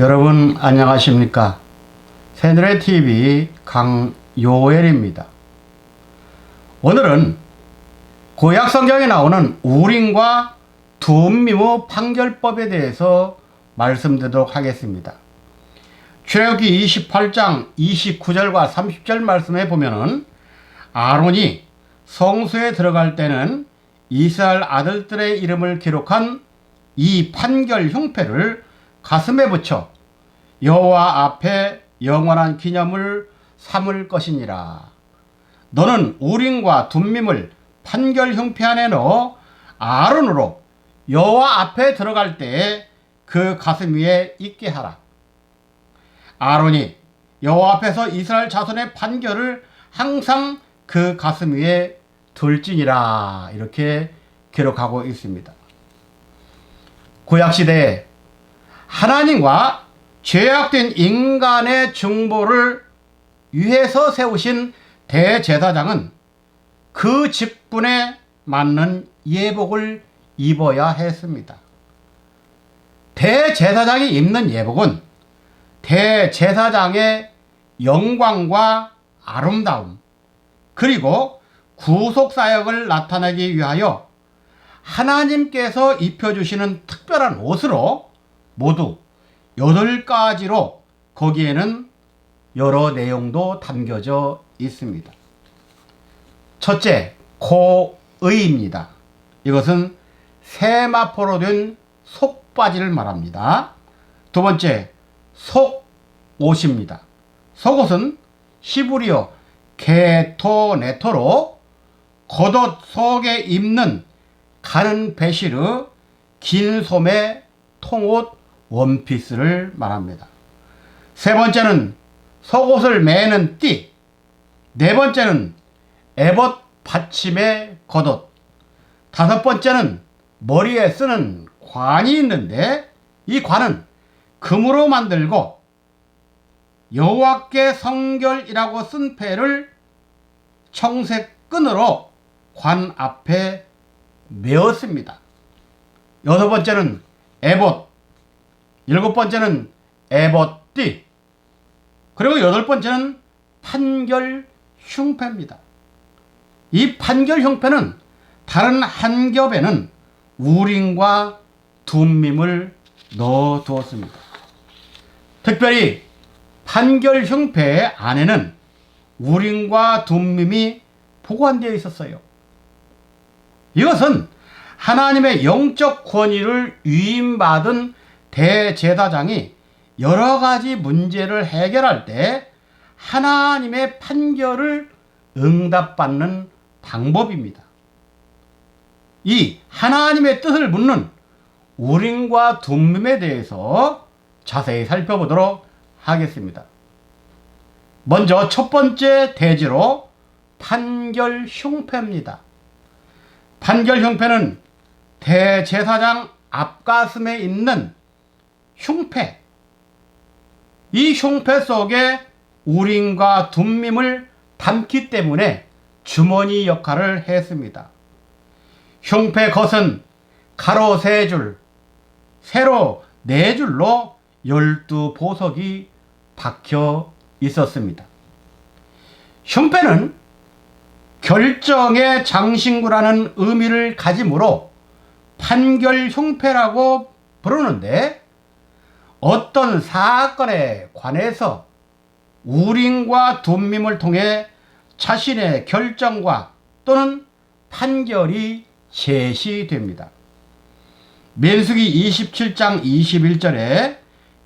여러분 안녕하십니까? 새누리TV 강요엘입니다. 오늘은 구약성경에 나오는 우림과 둠밈의 판결법에 대해서 말씀드리도록 하겠습니다. 출애굽기 28장 29절과 30절 말씀에 보면은 아론이 성소에 들어갈 때는 이스라엘 아들들의 이름을 기록한 이 판결 흉패를 가슴에 붙여 여호와 앞에 영원한 기념을 삼을 것이니라. 너는 우림과 둠밈을 판결 흉패 안에 넣어 아론으로 여호와 앞에 들어갈 때에 그 가슴 위에 있게 하라. 아론이 여호와 앞에서 이스라엘 자손의 판결을 항상 그 가슴 위에 둘지니라. 이렇게 기록하고 있습니다. 구약시대에 하나님과 죄악된 인간의 중보를 위해서 세우신 대제사장은 그 직분에 맞는 예복을 입어야 했습니다. 대제사장이 입는 예복은 대제사장의 영광과 아름다움 그리고 구속사역을 나타내기 위하여 하나님께서 입혀주시는 특별한 옷으로 모두 8가지로 거기에는 여러 내용도 담겨져 있습니다. 첫째, 코의입니다. 이것은 세마포로 된 속바지를 말합니다. 두 번째, 속옷입니다. 속옷은 히브리어 게토네토로 겉옷 속에 입는 가는 베시르, 긴 소매, 통옷, 원피스를 말합니다. 세 번째는 속옷을 매는 띠, 네 번째는 에봇 받침의 겉옷, 다섯 번째는 머리에 쓰는 관이 있는데 이 관은 금으로 만들고 여호와께 성결이라고 쓴 패를 청색 끈으로 관 앞에 메었습니다. 여섯 번째는 에봇, 일곱 번째는 에봇띠, 그리고 여덟 번째는 판결 흉패입니다. 이 판결 흉패는 다른 한 겹에는 우림과 둠밈을 넣어 두었습니다. 특별히 판결 흉패 안에는 우림과 둠밈이 보관되어 있었어요. 이것은 하나님의 영적 권위를 위임받은 대제사장이 여러 가지 문제를 해결할 때 하나님의 판결을 응답받는 방법입니다. 이 하나님의 뜻을 묻는 우림과 둠밈에 대해서 자세히 살펴보도록 하겠습니다. 먼저 첫 번째 대지로 판결 흉패입니다. 판결 흉패는 대제사장 앞가슴에 있는 흉패, 이 흉패 속에 우림과 둠밈을 담기 때문에 주머니 역할을 했습니다. 흉패 겉은 가로 3줄, 세로 4줄로 12보석이 박혀 있었습니다. 흉패는 결정의 장신구라는 의미를 가지므로 판결 흉패라고 부르는데 어떤 사건에 관해서 우림과 둠밈을 통해 자신의 결정과 또는 판결이 제시됩니다. 민수기 27장 21절에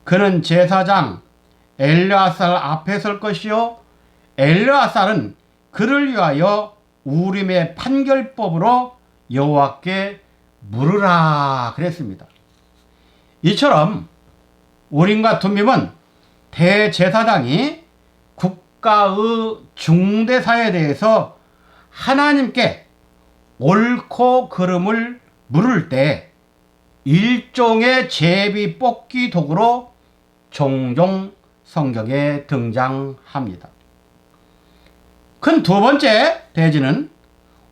그는 제사장 엘르아살 앞에 설 것이요 엘르아살은 그를 위하여 우림의 판결법으로 여호와께 물으라 그랬습니다. 이처럼 우림과 둠밈은 대제사장이 국가의 중대사에 대해서 하나님께 옳고 그름을 물을 때 일종의 제비 뽑기 도구로 종종 성경에 등장합니다. 큰 두 번째 대지는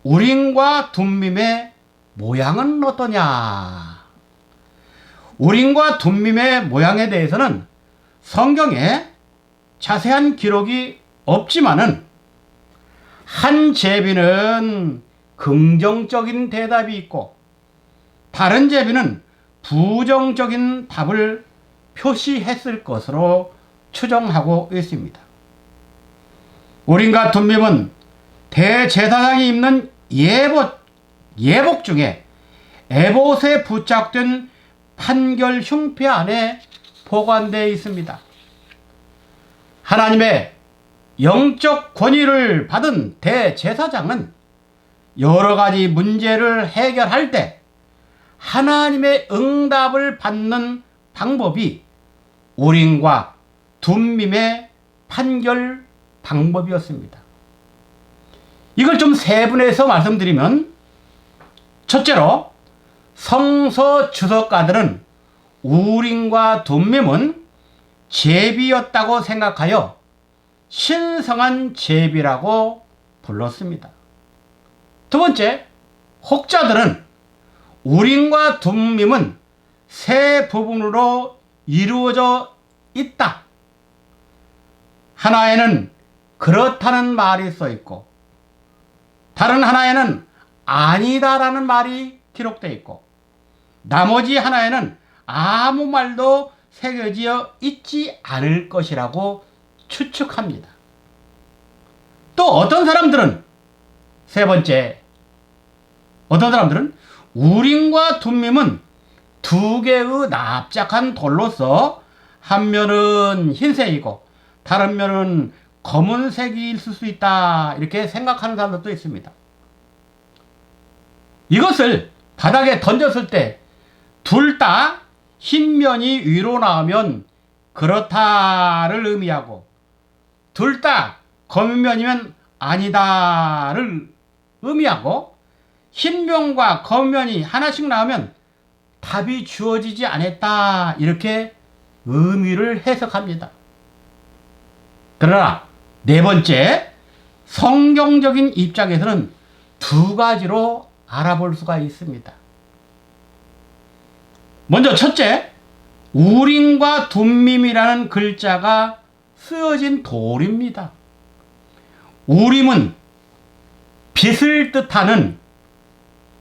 우림과 둠밈의 모양은 어떠냐? 우림과 둠밈의 모양에 대해서는 성경에 자세한 기록이 없지만은 한 제비는 긍정적인 대답이 있고 다른 제비는 부정적인 답을 표시했을 것으로 추정하고 있습니다. 우림과 둠밈은 대제사장이 입는 예복 중에 에봇에 부착된 판결 흉패 안에 보관되어 있습니다. 하나님의 영적 권위를 받은 대제사장은 여러 가지 문제를 해결할 때 하나님의 응답을 받는 방법이 우림과 둠밈의 판결 방법이었습니다. 이걸 좀 세분해서 말씀드리면, 첫째로 성서 주석가들은 우림과 둠밈은 제비였다고 생각하여 신성한 제비라고 불렀습니다. 두 번째, 혹자들은 우림과 둠밈은 세 부분으로 이루어져 있다. 하나에는 그렇다는 말이 써 있고 다른 하나에는 아니다라는 말이 기록되어 있고 나머지 하나에는 아무 말도 새겨져 있지 않을 것이라고 추측합니다. 또 어떤 사람들은 우림과 둠밈은 두 개의 납작한 돌로서 한 면은 흰색이고 다른 면은 검은색이 있을 수 있다, 이렇게 생각하는 사람들도 있습니다. 이것을 바닥에 던졌을 때 둘 다 흰 면이 위로 나오면 그렇다를 의미하고 둘 다 검은 면이면 아니다를 의미하고 흰 면과 검은 면이 하나씩 나오면 답이 주어지지 않았다, 이렇게 의미를 해석합니다. 그러나 네 번째, 성경적인 입장에서는 두 가지로 알아볼 수가 있습니다. 먼저 첫째, 우림과 둠밈이라는 글자가 쓰여진 돌입니다. 우림은 빛을 뜻하는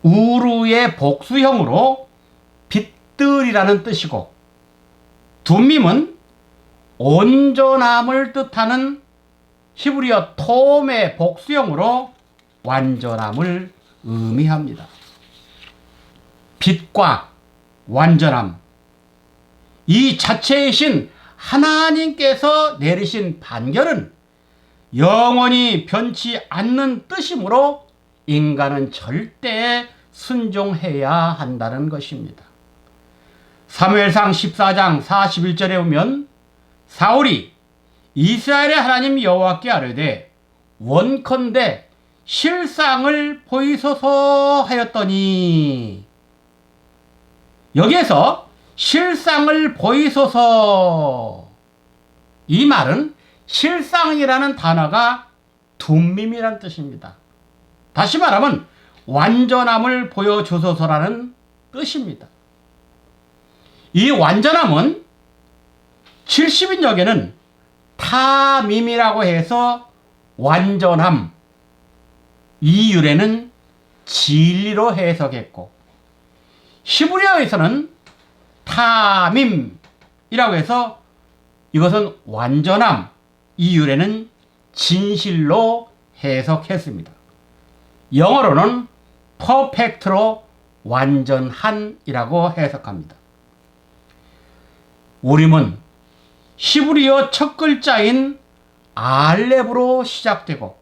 우르의 복수형으로 빛들이라는 뜻이고 둠밈은 온전함을 뜻하는 히브리어 톰의 복수형으로 완전함을 의미합니다. 빛과 완전함, 이 자체이신 하나님께서 내리신 판결은 영원히 변치 않는 뜻이므로 인간은 절대 순종해야 한다는 것입니다. 사무엘상 14장 41절에 보면 사울이 이스라엘의 하나님 여호와께 아뢰되 원컨대 실상을 보이소서 하였더니, 여기에서 실상을 보이소서, 이 말은 실상이라는 단어가 둠밈이라는 뜻입니다. 다시 말하면 완전함을 보여주소서라는 뜻입니다. 이 완전함은 70인역에는 타밈이라고 해서 완전함, 이 유래는 진리로 해석했고 히브리어에서는 타밈이라고 해서 이것은 완전함, 이 유래는 진실로 해석했습니다. 영어로는 퍼펙트로 완전한이라고 해석합니다. 우림은 히브리어 첫 글자인 알렙으로 시작되고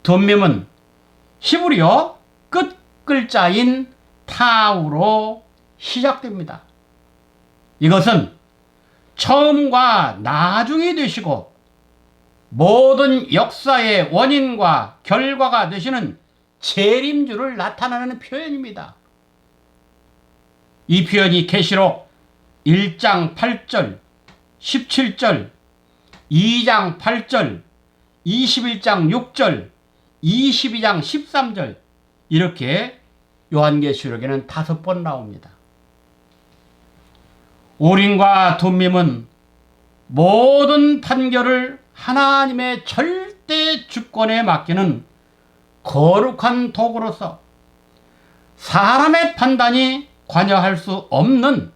둠밈은 히브리어 끝 글자인 타우로 시작됩니다. 이것은 처음과 나중이 되시고 모든 역사의 원인과 결과가 되시는 재림주를 나타내는 표현입니다. 이 표현이 계시록 1장 8절, 17절, 2장 8절, 21장 6절, 22장 13절, 이렇게 요한계시록에는 5번 나옵니다. 우림과 둠밈은 모든 판결을 하나님의 절대 주권에 맡기는 거룩한 도구로서 사람의 판단이 관여할 수 없는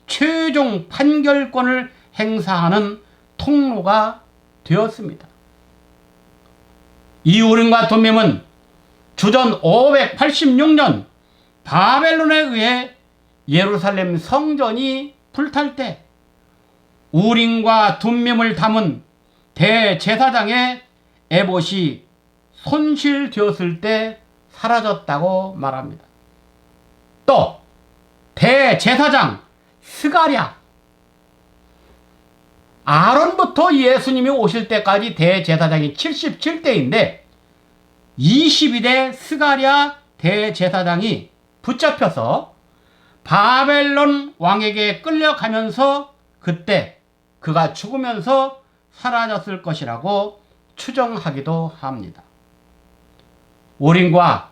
최종 판결권을 행사하는 통로가 되었습니다. 이 우림과 둠밈은 주전 586년 바벨론에 의해 예루살렘 성전이 불탈 때 우림과 둠밈을 담은 대제사장의 에봇이 손실되었을 때 사라졌다고 말합니다. 또 대제사장 스가랴, 아론부터 예수님이 오실 때까지 대제사장이 77대인데 22대 스가랴 대제사장이 붙잡혀서 바벨론 왕에게 끌려가면서 그때 그가 죽으면서 사라졌을 것이라고 추정하기도 합니다. 우림과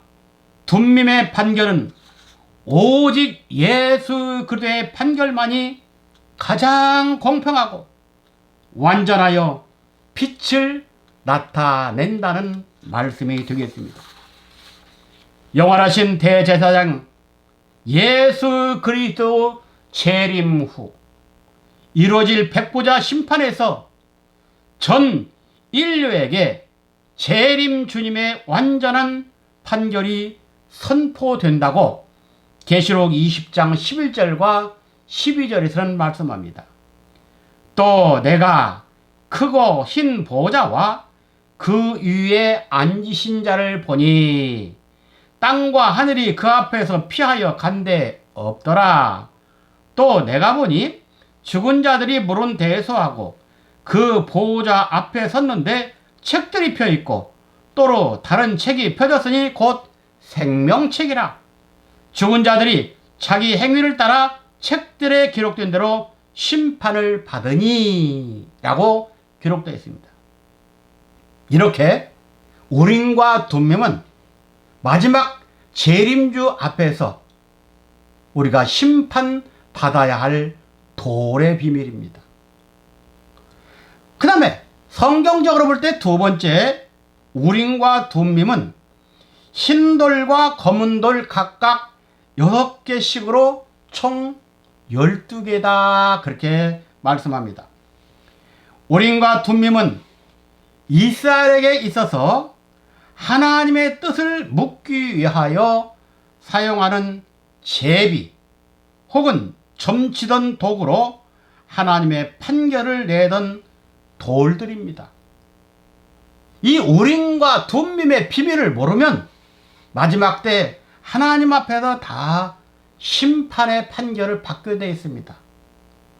둠밈의 판결은 오직 예수 그리스도의 판결만이 가장 공평하고 완전하여 빛을 나타낸다는 말씀이 되겠습니다. 영원하신 대제사장 예수 그리스도 재림 후 이루어질 백보자 심판에서 전 인류에게 재림 주님의 완전한 판결이 선포된다고 계시록 20장 11절과 12절에서는 말씀합니다. 또 내가 크고 흰 보좌와 그 위에 앉으신 자를 보니 땅과 하늘이 그 앞에서 피하여 간데 없더라. 또 내가 보니 죽은 자들이 물은 대소하고 그 보호자 앞에 섰는데 책들이 펴 있고 또로 다른 책이 펴졌으니 곧 생명책이라. 죽은 자들이 자기 행위를 따라 책들에 기록된 대로 심판을 받으니 라고 기록되어 있습니다. 이렇게 우림과 둠밈은 마지막 재림주 앞에서 우리가 심판받아야 할 돌의 비밀입니다. 그 다음에 성경적으로 볼 때 두 번째 우림과 둠밈은 흰 돌과 검은 돌 각각 6개씩으로 총 12개다 그렇게 말씀합니다. 우림과 둠밈은 이스라엘에게 있어서 하나님의 뜻을 묻기 위하여 사용하는 제비 혹은 점치던 도구로 하나님의 판결을 내던 돌들입니다. 이 우림과 둠밈의 비밀을 모르면 마지막 때 하나님 앞에서 다 심판의 판결을 받게 되어 있습니다.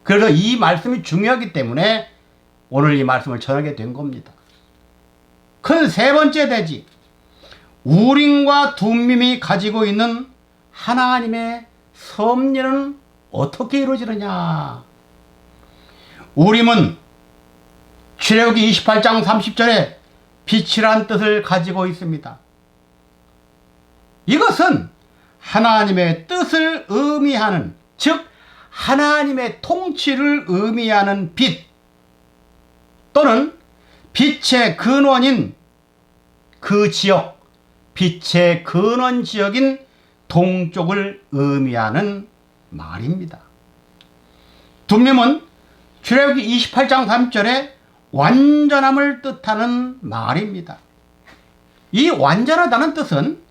그래서 이 말씀이 중요하기 때문에 오늘 이 말씀을 전하게 된 겁니다. 큰 세 번째 대지 우림과 둠밈이 가지고 있는 하나님의 섭리는 어떻게 이루어지느냐. 우림은 출애굽기 28장 30절에 빛이란 뜻을 가지고 있습니다. 이것은 하나님의 뜻을 의미하는, 즉 하나님의 통치를 의미하는 빛 또는 빛의 근원인 그 지역, 빛의 근원 지역인 동쪽을 의미하는 말입니다. 둠밈은 출애굽기 28장 3절에 완전함을 뜻하는 말입니다. 이 완전하다는 뜻은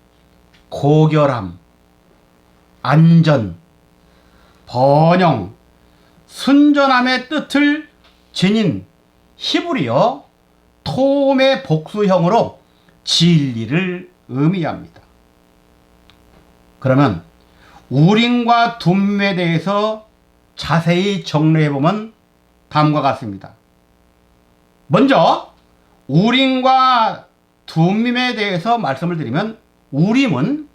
고결함, 안전, 번영, 순전함의 뜻을 지닌 히브리어 톰의 복수형으로 진리를 의미합니다. 그러면 우림과 둠밈에 대해서 자세히 정리해보면 다음과 같습니다. 먼저 우림과 둠밈에 대해서 말씀을 드리면 우림은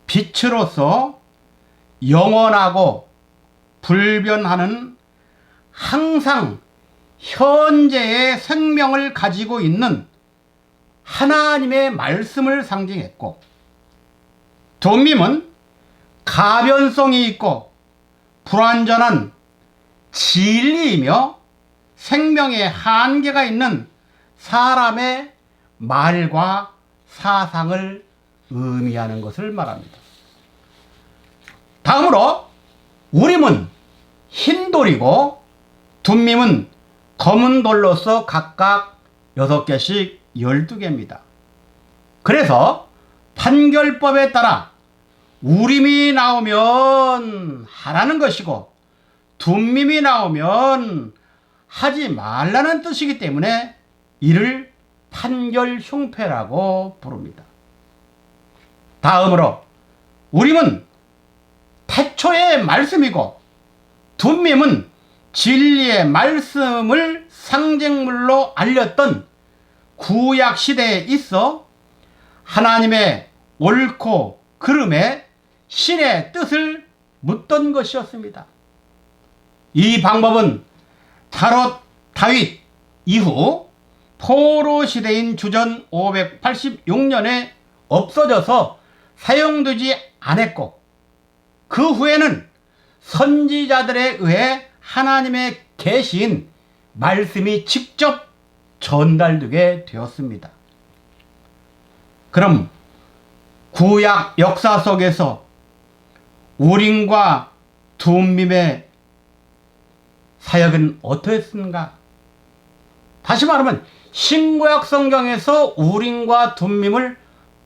빛으로서 영원하고 불변하는 항상 현재의 생명을 가지고 있는 하나님의 말씀을 상징했고, 둠밈은 가변성이 있고 불완전한 진리이며 생명의 한계가 있는 사람의 말과 사상을 의미하는 것을 말합니다. 다음으로 우림은 흰 돌이고 둠밈은 검은 돌로서 각각 6개씩 12개입니다. 그래서 판결법에 따라 우림이 나오면 하라는 것이고 둠밈이 나오면 하지 말라는 뜻이기 때문에 이를 판결흉패라고 부릅니다. 다음으로 우림은 태초의 말씀이고 둠밈은 진리의 말씀을 상징물로 알렸던 구약시대에 있어 하나님의 옳고 그름에 신의 뜻을 묻던 것이었습니다. 이 방법은 다롯 다윗 이후 포로 시대인 주전 586년에 없어져서 사용되지 않았고 그 후에는 선지자들에 의해 하나님의 계시인 말씀이 직접 전달되게 되었습니다. 그럼 구약 역사 속에서 우림과 둠밈의 사역은 어떠했는가? 다시 말하면 신구약 성경에서 우림과 둠밈을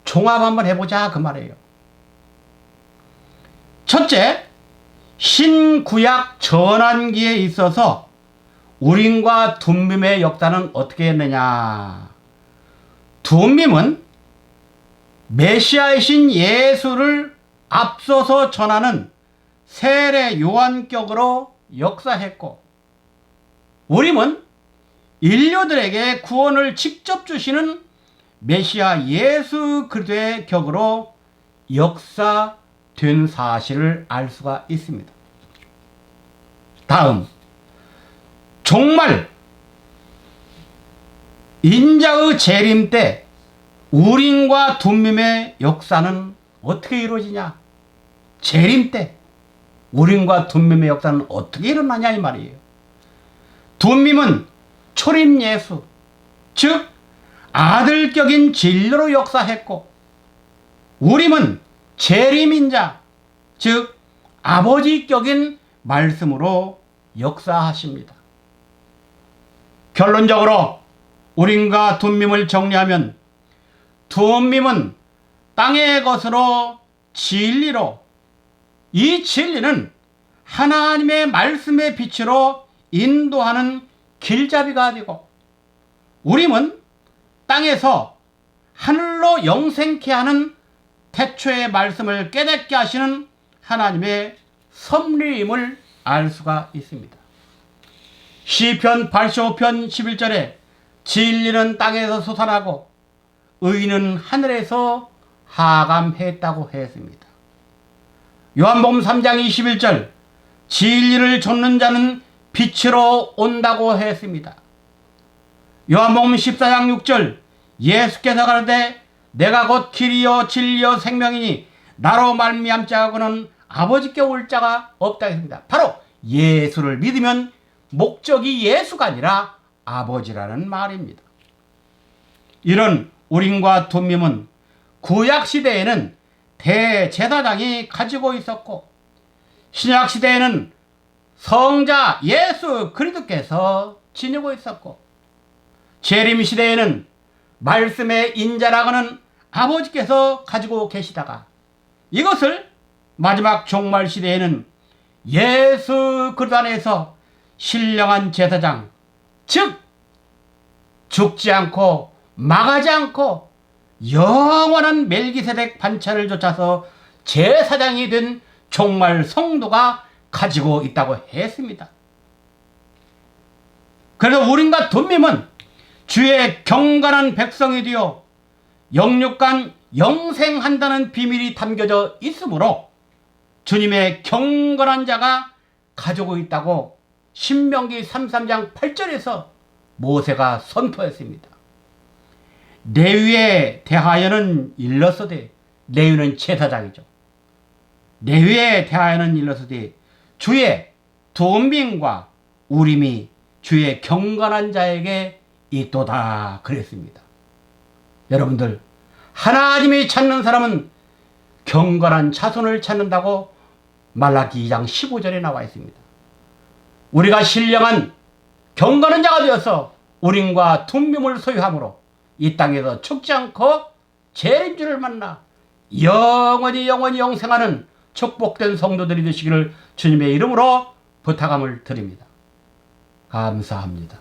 종합 한번 해보자 그 말이에요. 첫째, 신구약 전환기에 있어서 우림과 둠밈의 역사는 어떻게 했느냐? 둠밈은 메시아이신 예수를 앞서서 전하는 세례 요한격으로 역사했고 우림은 인류들에게 구원을 직접 주시는 메시아 예수 그리스도의 격으로 역사된 사실을 알 수가 있습니다. 다음, 종말 인자의 재림 때 우림과 둠밈의 역사는 어떻게 이루어지냐? 재림 때 우림과 둠밈의 역사는 어떻게 일어나냐 이 말이에요. 둠밈은 초림 예수, 즉 아들격인 진리로 역사했고 우림은 재림인자, 즉 아버지격인 말씀으로 역사하십니다. 결론적으로 우림과 둠밈을 정리하면 둠밈은 땅의 것으로 진리로, 이 진리는 하나님의 말씀의 빛으로 인도하는 길잡이가 되고 우림은 땅에서 하늘로 영생케 하는 태초의 말씀을 깨닫게 하시는 하나님의 섭리임을 알 수가 있습니다. 시편 85편 11절에 진리는 땅에서 솟아나고 의인은 하늘에서 하감했다고 했습니다. 요한복음 3장 21절 진리를 좇는 자는 빛으로 온다고 했습니다. 요한복음 14장 6절 예수께서 가라되 내가 곧 길이요 진리요 생명이니 나로 말미암 자하고는 아버지께 올 자가 없다 했습니다. 바로 예수를 믿으면 목적이 예수가 아니라 아버지라는 말입니다. 이런 우림과 둠밈은 구약시대에는 대제사장이 가지고 있었고 신약시대에는 성자 예수 그리스도께서 지니고 있었고 재림시대에는 말씀의 인자라고는 아버지께서 가지고 계시다가 이것을 마지막 종말시대에는 예수 그리스도 안에서 신령한 제사장, 즉 죽지 않고 망하지 않고 영원한 멜기세덱 반차를 좇아서 제사장이 된 종말 성도가 가지고 있다고 했습니다. 그래서 우림과 둠밈은 주의 경건한 백성이 되어 영육간 영생한다는 비밀이 담겨져 있으므로 주님의 경건한 자가 가지고 있다고 신명기 33장 8절에서 모세가 선포했습니다. 레위에 대하여는 일러서되, 레위는 제사장이죠. 레위에 대하여는 일러서되 주의 둠밈과 우림이 주의 경건한 자에게 있도다 그랬습니다. 여러분들, 하나님이 찾는 사람은 경건한 자손을 찾는다고 말라기 2장 15절에 나와 있습니다. 우리가 신령한 경건한 자가 되어서 우림과 둠밈을 소유함으로 이 땅에서 죽지 않고 재림주를 만나 영원히 영생하는 축복된 성도들이 되시기를 주님의 이름으로 부탁함을 드립니다. 감사합니다.